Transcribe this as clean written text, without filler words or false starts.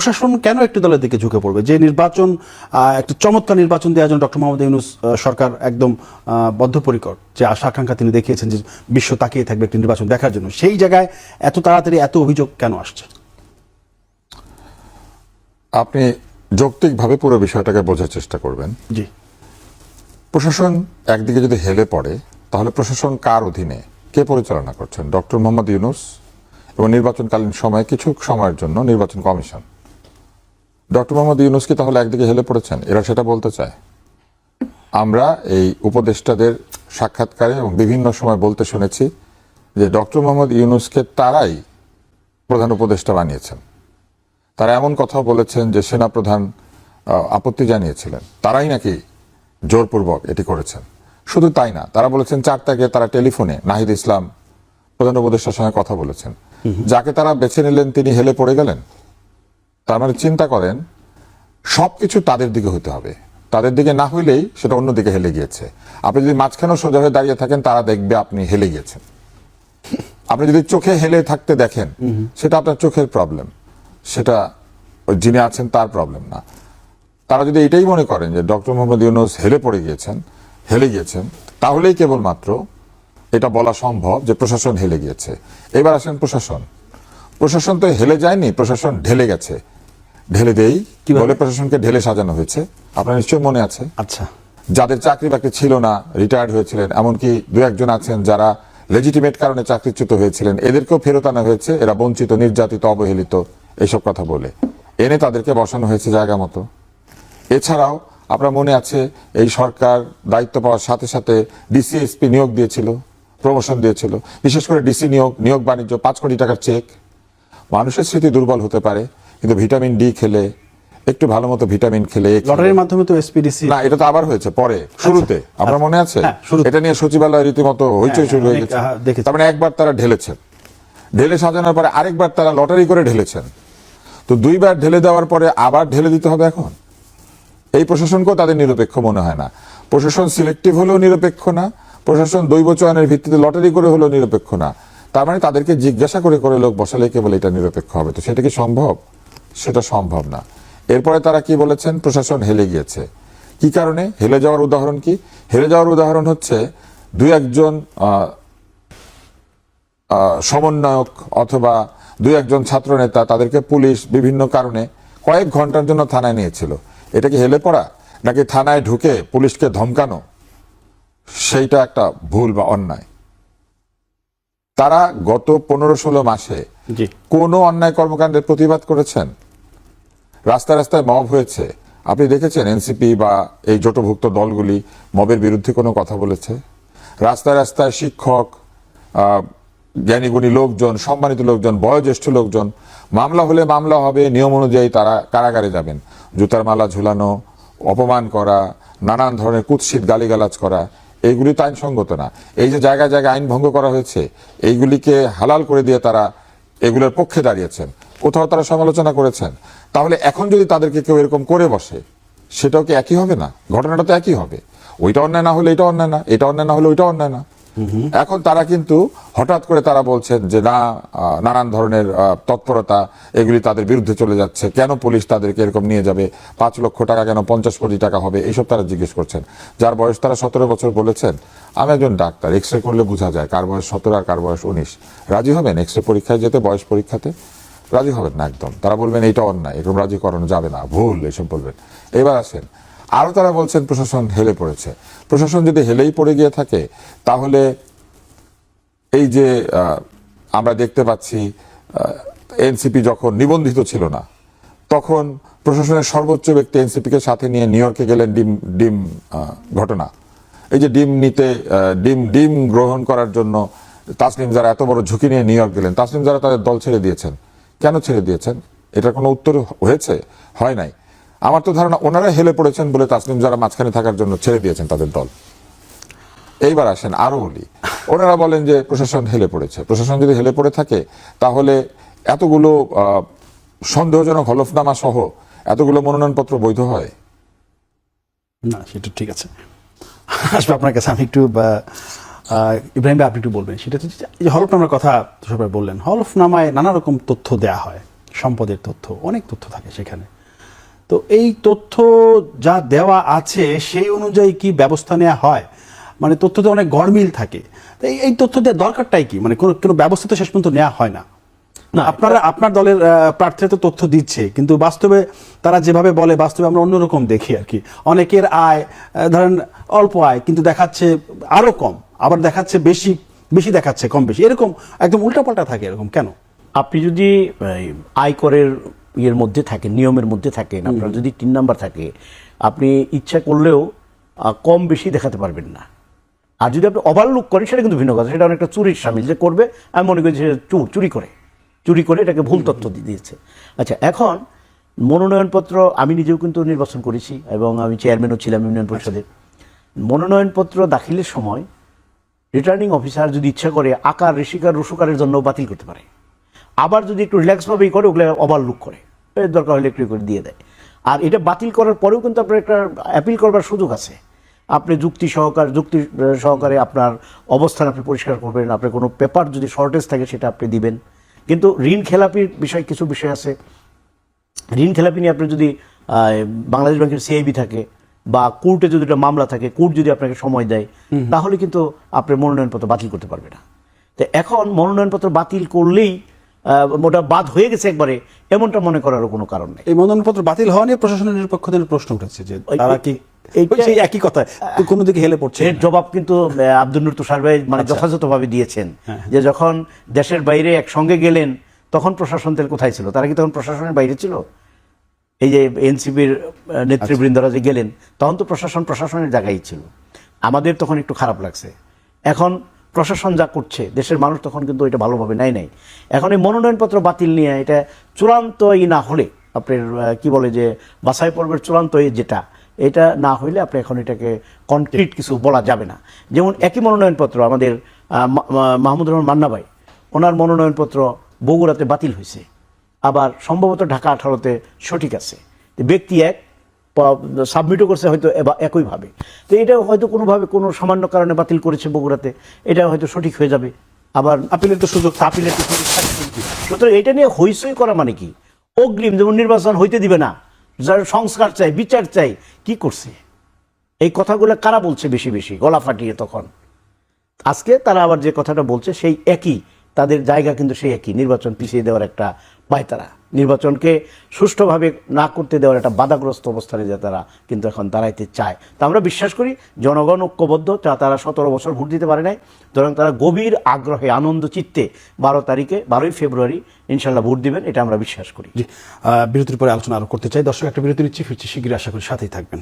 প্রশাসন কেন একটি দলের দিকে ঝুঁকে পড়বে? যে নির্বাচন একটা চমৎকার নির্বাচন দেওয়ার জন্য ডক্টর মোহাম্মদ ইউনূস সরকার একদম বদ্ধপরিকর, যে আশা আকাঙ্ক্ষা তিনি দেখিয়েছেন যে বিশ্ব তাকিয়ে থাকবে একটি নির্বাচন দেখার জন্য, সেই জায়গায় এত তাড়াতাড়ি এত অভিযোগ কেন আসছে? আপনি যৌক্তিকভাবে পুরো বিষয়টাকে বোঝার চেষ্টা করবেন। জি, প্রশাসন একদিকে যদি হেলে পড়ে, তাহলে প্রশাসন কার অধীনে, কে পরিচালনা করছেন? ডক্টর মোহাম্মদ ইউনূস এবং নির্বাচনকালীন সময়ে কিছু সময়ের জন্য নির্বাচন কমিশন। ডক্টর মোহাম্মদ ইউনূস কি তাহলে একদিকে হেলে পড়েছেন? এরা সেটা বলতে চায়। আমরা এই উপদেষ্টাদের সাক্ষাৎকারে এবং বিভিন্ন সময় বলতে শুনেছি যে ডক্টর মোহাম্মদ ইউনূসকে তারাই প্রধান উপদেষ্টা বানিয়েছেন। তারা এমন কথাও বলেছেন যে সেনাপ্রধান আপত্তি জানিয়েছিলেন, তারাই নাকি জোরপূর্বক এটি করেছেন। শুধু তাই না, তারা বলেছেন 4 তারিখে তারা টেলিফোনে নাহিদ ইসলাম প্রধান উপদেষ্টার সঙ্গে কথা বলেছেন। যাকে তারা বেছে নিলেন তিনি হেলে পড়ে গেলেন। তার মানে চিন্তা করেন, সবকিছু তাদের দিকে হতে হবে, তাদের দিকে না হইলেই সেটা অন্যদিকে হেলে গিয়েছে। আপনি যদি মাঝখানেও সোজা হয়ে দাঁড়িয়ে থাকেন, তারা দেখবে আপনি হেলে গিয়েছেন। আপনি যদি চোখে হেলে থাকতে দেখেন, সেটা আপনার চোখের প্রবলেম, সেটা যিনি আছেন তার প্রবলেম না। তারা যদি এটাই মনে করেন যে ডক্টর মোহাম্মদ ইউনূস হেলে গিয়েছেন, তাহলেই কেবলমাত্র এটা বলা সম্ভব যে প্রশাসন হেলে গিয়েছে। এবার আসেন প্রশাসন তো হেলে যায়নি, প্রশাসন ঢেলে গেছে। ঢেলে দেই কি বলে প্রশাসনকে ঢেলে সাজানো হয়েছে, আপনার নিশ্চয়ই মনে আছে। আচ্ছা, যাদের চাকরি বাকরি ছিল না, রিটায়ার্ড হয়েছিলেন, এমনকি 2-1 জন আছেন যারা লেজিটিমেট কারণে চাকরিচ্যুত হয়েছিলেন, এদেরকেও ফেরত আনা হয়েছে। এরা বঞ্চিত, নির্যাতিত, অবহেলিত, এইসব কথা বলে এনে তাদেরকে বসানো হয়েছে জায়গা মতো। এছাড়াও আপনার মনে আছে এই সরকার দায়িত্ব পাওয়ার সাথে সাথে ডিসি এসপি নিয়োগ দিয়েছিল, প্রমোশন দিয়েছিল। বিশেষ করে ডিসি নিয়োগ বাণিজ্য 5 কোটি টাকার চেক। মানুষের স্মৃতি দুর্বল হতে পারে, কিন্তু ভিটামিন ডি খেলে, একটু ভালো মতো ভিটামিন খেলে, লটারির মাধ্যমে তো এসপিডিসি না, এটা তো আবার হয়েছে পরে, শুরুতে আপনার মনে আছে, এটা নিয়ে সচিবালয় রীতিমতো হইচই শুরু হয়ে গেছে। তার মানে একবার তারা ঢেলেছেন, ঢেলে সাজানোর পরে আরেকবার তারা লটারি করে ঢেলেছেন। তো 2 বার ঢেলে দেওয়ার পরে আবার ঢেলে দিতে হবে এখন। এই প্রশাসনকেও তাদের নিরপেক্ষ মনে হয় না। প্রশাসন সিলেক্টিভ হলেও নিরপেক্ষ না, প্রশাসন দৈব চয়নের ভিত্তিতে লটারি করে হলেও নিরপেক্ষ না। তার মানে তাদেরকে জিজ্ঞাসা করে করে লোক বসালে কেবল এটা নিরপেক্ষ হবে। তো সেটা কি সম্ভব? সেটা সম্ভব না। এরপরে তারা কি বলেছেন? প্রশাসন হেলে গিয়েছে। কি কারণে হেলে যাওয়ার উদাহরণ কি? হেলে যাওয়ার উদাহরণ হচ্ছে 2-1 জন সমন্বয়ক অথবা 2-1 জন ছাত্র নেতা, তাদেরকে পুলিশ বিভিন্ন কারণে কয়েক ঘন্টার জন্য থানায় নিয়েছিল। এটা কি হেলে পড়া? নাকি থানায় ঢুকে পুলিশকে ধমকানো? সেইটা একটা ভুল বা অন্যায়। তারা গত 15-16 মাসে কোনো অন্যায় কর্মকাণ্ডের প্রতিবাদ করেছেন? রাস্তায় রাস্তায় মব হয়েছে, আপনি দেখেছেন এনসিপি বা এই জোটভুক্ত দলগুলি মবের বিরুদ্ধে কোনো কথা বলেছে? রাস্তায় রাস্তায় শিক্ষক, জ্ঞানীগুণী লোকজন, সম্মানিত লোকজন, বয়োজ্যেষ্ঠ লোকজন, মামলা হলে মামলা হবে, নিয়ম অনুযায়ী তারা কারাগারে যাবেন। জুতার মালা ঝুলানো, অপমান করা, নানান ধরনের কুৎসিত গালিগালাজ করা, এইগুলি তো আইনসঙ্গত না। এই যে জায়গায় জায়গায় আইন ভঙ্গ করা হয়েছে, এইগুলিকে হালাল করে দিয়ে তারা এগুলোর পক্ষে দাঁড়িয়েছেন, কোথাও তারা সমালোচনা করেছেন। তাহলে এখন যদি তাদেরকে কেউ এরকম করে বসে, সেটাও কি একই হবে না? ঘটনাটা তো একই হবে। ওইটা অন্যায় না হলে এটা অন্যায় না, এটা অন্যায় না হলে ওইটা অন্যায় না। এখন তারা কিন্তু হঠাৎ করে তারা বলছেন যে না, নানান ধরনের তৎপরতা, এগুলি তাদের বিরুদ্ধে চলে যাচ্ছে। কেন পুলিশ তাদেরকে এরকম নিয়ে যাবে? 5 লক্ষ টাকা কেন 50 কোটি টাকা হবে? এইসব তারা জিজ্ঞেস করছেন। যার বয়স তারা 17 বছর বলেছেন। আমি একজন ডাক্তার, এক্সরে করলে বোঝা যায় কার বয়স 17 আর কার বয়স 19। রাজি হবেন এক্সরে পরীক্ষায় যেতে, বয়স পরীক্ষাতে? রাজি হবেন না একদম। তারা বলবেন এইটা অন্যায়, এরকম রাজি করানো যাবে না, ভুল, এসব বলবেন। এবার আসেন, আরো তারা বলছেন প্রশাসন হেলে পড়েছে। প্রশাসন যদি হেলেই পড়ে গিয়ে থাকে, তাহলে এই যে আমরা দেখতে পাচ্ছি এনসিপি যখন নিবন্ধিত ছিল না, তখন প্রশাসনের সর্বোচ্চ ব্যক্তি এনসিপিকে সাথে নিয়ে নিউ ইয়র্কে গেলেন ডিম ঘটনা। এই যে ডিম গ্রহণ করার জন্য তাসনিম যারা এত বড় ঝুঁকি নিয়ে নিউ ইয়র্ক গেলেন, তাসনিম যারা তাদের দল ছেড়ে দিয়েছেন। কেন ছেড়ে দিয়েছেন? এটার কোনো উত্তর হয়েছে? হয় নাই। আমার তো ধারণা ওনারা হেলে পড়েছেন বলে তাসনিম যারা মাঝখানে থাকার জন্য ছেড়ে দিয়েছেন তাদের দল। এইবার আসেন আরো বলি, ওনারা বলেন যে প্রশাসন হেলে পড়েছে। প্রশাসন যদি হেলে পড়ে থাকে, তাহলে এতগুলো সন্দেহজনক হলফনামা সহ এতগুলো মনোনয়নপত্র বৈধ হয় না? সেটা ঠিক আছে, আসবে আপনার কাছে। আমি একটু ইব্রাহিম ভাই, আপনি একটু বলবেন সেটা হচ্ছে এই যে হলফনামার কথা সবাই বললেন। হলফনামায় নানা রকম তথ্য দেয়া হয়, সম্পদের তথ্য, অনেক তথ্য থাকে সেখানে। তো এই তথ্য যা দেওয়া আছে সেই অনুযায়ী কি ব্যবস্থা নেওয়া হয়? মানে তথ্যতে অনেক গড়মিল থাকে, তো এই তথ্য দেওয়ার দরকারটাই কি? মানে কোনো ব্যবস্থা তো শেষ পর্যন্ত নেওয়া হয় না। আপনার দলের প্রার্থীরা তো তথ্য দিচ্ছে, কিন্তু বাস্তবে তারা যেভাবে বলে, বাস্তবে আমরা অন্যরকম দেখি আর কি। অনেকের আয় ধরেন অল্প আয়, কিন্তু দেখাচ্ছে আরো কম, আবার দেখাচ্ছে বেশি, বেশি দেখাচ্ছে কম বেশি, এরকম একদম উল্টাপাল্টা থাকে। এরকম কেন? আপনি যদি আয়করের ইয়ের মধ্যে থাকেন, নিয়মের মধ্যে থাকেন, আপনার যদি 3 নাম্বার থাকে, আপনি ইচ্ছা করলেও কম বেশি দেখাতে পারবেন না। আর যদি আপনি ওভারলুক করেন সেটা কিন্তু ভিন্ন কথা, সেটা অনেকটা চুরির সামিল। যে করবে, আমি মনে করি যে চুরি করে এটাকে ভুল তথ্য দিয়েছে। আচ্ছা, এখন মনোনয়নপত্র আমি নিজেও কিন্তু নির্বাচন করেছি এবং আমি চেয়ারম্যানও ছিলাম ইউনিয়ন পরিষদের। মনোনয়নপত্র দাখিলের সময় রিটার্নিং অফিসার যদি ইচ্ছা করে আকার, ঋষিকার, রসুকারের জন্য বাতিল করতে পারে। আবার যদি একটু রিল্যাক্সভাবেই করে, ওগুলো ওভারলুক করে, দরকার হলে একটু করে দিয়ে দেয়। আর এটা বাতিল করার পরেও কিন্তু আপনার একটা অ্যাপিল করবার সুযোগ আছে। আপনি যুক্তি সহকারে আপনার অবস্থান আপনি পরিষ্কার করবেন। আপনার কোনো পেপার যদি শর্টেজ থাকে সেটা আপনি দিবেন। কিন্তু ঋণ খেলাপির কিছু বিষয় আছে। ঋণ খেলাপি নিয়ে আপনি যদি বাংলাদেশ ব্যাংকের সিআইবি থাকে বা কোর্টে যদি একটা মামলা থাকে, কোর্ট যদি আপনাকে সময় দেয়, তাহলে কিন্তু আপনার মনোনয়নপত্র বাতিল করতে পারবে না। তো এখন মনোনয়নপত্র বাতিল করলেই ওটা বাদ হয়ে গেছে একবারে, এমনটা মনে করারও কোনো কারণ নেই। এই মনোনয়নপত্র বাতিল হওয়া নিয়ে প্রশাসনের নিরপেক্ষদের প্রশ্ন উঠেছে যে তারা কি সেই একই কথা কোনো দিকে হেলে পড়ছে। এর জবাব কিন্তু আব্দুল নূর তুষার ভাই মানে যথাযথভাবে দিয়েছেন যে যখন দেশের বাইরে একসঙ্গে গেলেন তখন প্রশাসন তেল কোথায় ছিল? তারা কি তখন প্রশাসনের বাইরে ছিল? এই যে এনসিপির নেতৃবৃন্দরা যে গেলেন তখন তো প্রশাসনের জায়গায় ছিল। আমাদের তখন একটু খারাপ লাগছে। এখন প্রশাসন যা করছে, দেশের মানুষ তখন কিন্তু এটা ভালোভাবে নাই। এখন এই মনোনয়নপত্র বাতিল নিয়ে এটা চূড়ান্ত না হলে, আপনার কি বলে যে বাছাই পর্বের চূড়ান্ত যেটা, এটা না হইলে আপনি এখন এটাকে কনক্রিট কিছু বলা যাবে না। যেমন একই মনোনয়নপত্র আমাদের মাহমুদুর রহমান মান্না ভাই, ওনার মনোনয়নপত্র বগুড়াতে বাতিল হয়েছে, আবার সম্ভবত ঢাকা 18-তে সঠিক আছে। ব্যক্তি এক সাবমিটও করছে হয়তো একইভাবে। তো এটা হয়তো কোনোভাবে কোনো সামান্য কারণে বাতিল করেছে বগুড়াতে, এটা হয়তো সঠিক হয়ে যাবে। আবার আপিলের তো সুযোগ থাকে। সুতরাং এটা নিয়ে হইচই করা মানে কি? অগ্রিম যেমন নির্বাচন হইতে দিবে না, যার সংস্কার চাই, বিচার চাই, কি করছে? এই কথাগুলো কারা বলছে বেশি গলা ফাটিয়ে? তখন আজকে তারা আবার যে কথাটা বলছে সেই একই, তাদের জায়গা কিন্তু সেই একই, নির্বাচন পিছিয়ে দেওয়ার একটা পায়তারা, নির্বাচনকে সুষ্ঠুভাবে না করতে দেওয়ার একটা বাধাগ্রস্ত অবস্থানে যে তারা কিন্তু এখন দাঁড়াইতে চায়। তা আমরা বিশ্বাস করি জনগণ ঐক্যবদ্ধ, তারা 17 বছর ভোট দিতে পারে নাই, সুতরাং তারা গভীর আগ্রহে আনন্দ চিত্তে 12 ফেব্রুয়ারি ইনশাল্লাহ ভোট দিবেন, এটা আমরা বিশ্বাস করি। বিরতির পরে আলোচনা আরো করতে চাই। দর্শক, একটা বিরতি নিচ্ছি, ফিরছি শীঘ্রই, আশা করি সাথেই থাকবেন।